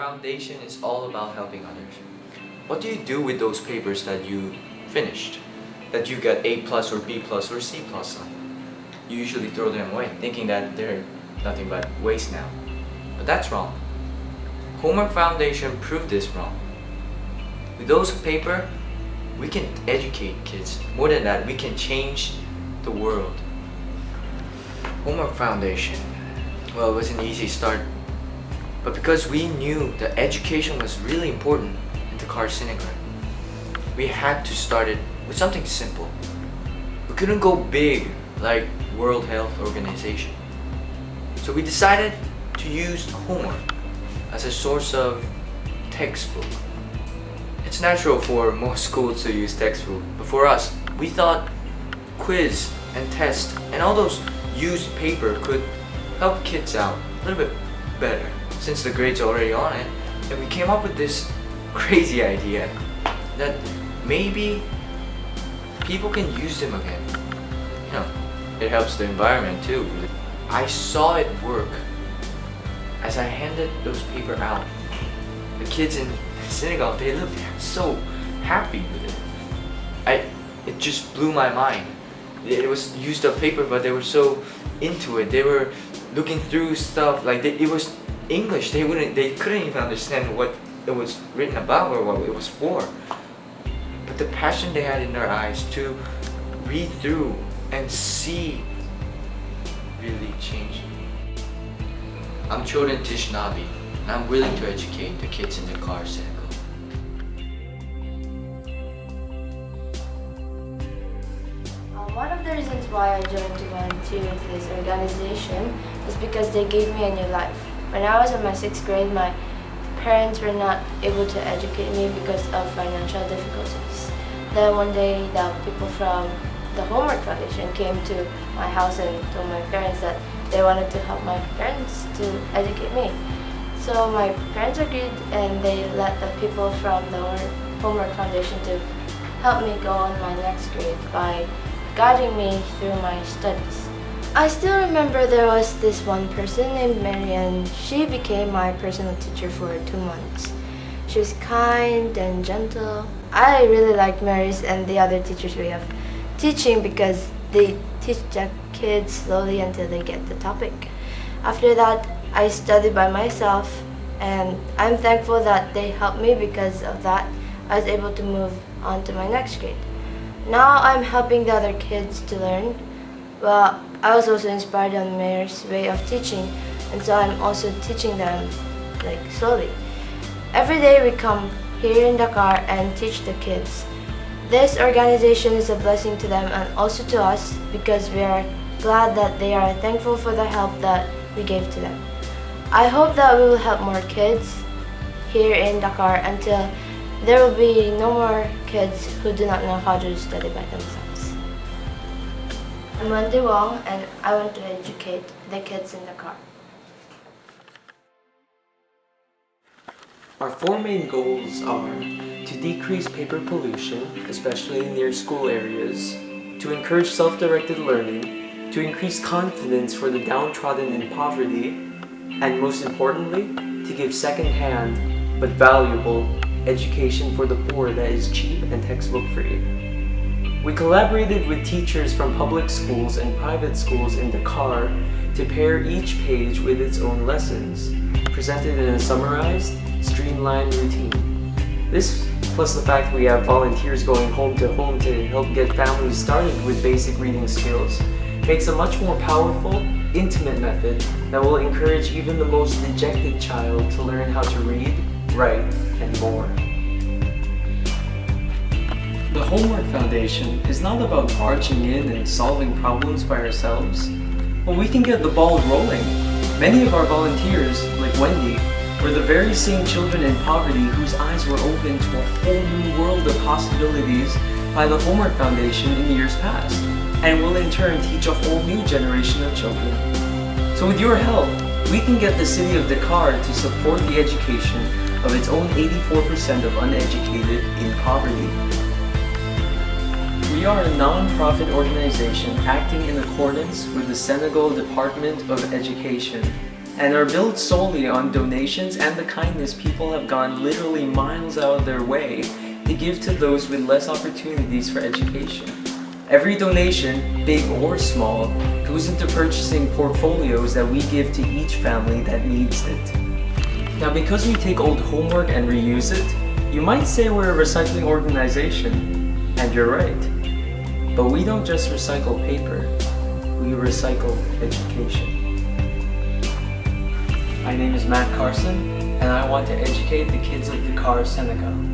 foundation is all about helping others. What do you do with those papers that you finished? That you got A plus or B plus or C plus on? You usually throw them away, thinking that they're nothing but waste now. But that's wrong. Homework Foundation proved this wrong. With those paper, we can educate kids. More than that, we can change the world. Homework Foundation, well, it was an easy start. But because we knew that education was really important in the Carson, we had to start it with something simple. We couldn't go big like World Health Organization. So we decided to use homework as a source of textbook. It's natural for most schools to use textbook, but for us, we thought quiz and test and all those used paper could help kids out a little bit better since the grade's already on it. And we came up with this crazy idea that maybe people can use them again. You know, it helps the environment too. I saw it work as I handed those paper out. The kids in the synagogue, they looked so happy with it. It just blew my mind. It was used up paper, but they were so into it. They were looking through stuff like it was English. They couldn't even understand what it was written about or what it was for. But the passion they had in their eyes to read through and see really changed me. I'm Chodin Tishnabi, and I'm willing to educate the kids in the Carson. One of the reasons why I joined to volunteer with this organization is because they gave me a new life. When I was in my 6th grade, my parents were not able to educate me because of financial difficulties. Then one day, the people from the Homework Foundation came to my house and told my parents that they wanted to help my parents to educate me. So my parents agreed and they let the people from the Homework Foundation to help me go on my next grade by guiding me through my studies. I still remember there was this one person named Mary, and she became my personal teacher for 2 months. She was kind and gentle. I really liked Mary's and the other teachers' way of teaching because they teach the kids slowly until they get the topic. After that, I studied by myself, and I'm thankful that they helped me. Because of that, I was able to move on to my next grade. Now I'm helping the other kids to learn. Well, I was also inspired on Mayor's way of teaching, and so I'm also teaching them slowly. Every day we come here in the car and teach the kids. This organization is a blessing to them and also to us because we are glad that they are thankful for the help that we gave to them. I hope that we will help more kids here in Dakar until there will be no more kids who do not know how to study by themselves. I'm Wendy Wong, and I want to educate the kids in Dakar. Our 4 main goals are to decrease paper pollution, especially near school areas, to encourage self-directed learning, to increase confidence for the downtrodden and poverty, and most importantly, to give second-hand but valuable education for the poor that is cheap and textbook free. We collaborated with teachers from public schools and private schools in Dakar to pair each page with its own lessons, presented in a summarized, streamlined routine. This, plus the fact we have volunteers going home to help get families started with basic reading skills, makes a much more powerful, intimate method that will encourage even the most dejected child to learn how to read, write, and more. The Homework Foundation is not about marching in and solving problems by ourselves, but we can get the ball rolling. Many of our volunteers, like Wendy, were the very same children in poverty whose eyes were opened to a whole new world of possibilities by the Homework Foundation in years past, and will in turn teach a whole new generation of children. So with your help, we can get the city of Dakar to support the education of its own 84% of uneducated in poverty. We are a non-profit organization acting in accordance with the Senegal Department of Education. and are built solely on donations and the kindness people have gone literally miles out of their way to give to those with less opportunities for education. Every donation, big or small, goes into purchasing portfolios that we give to each family that needs it. Now, because we take old homework and reuse it, you might say we're a recycling organization, and you're right. But we don't just recycle paper, we recycle education. My name is Carson, and I want to educate the kids of Dakar, Senegal.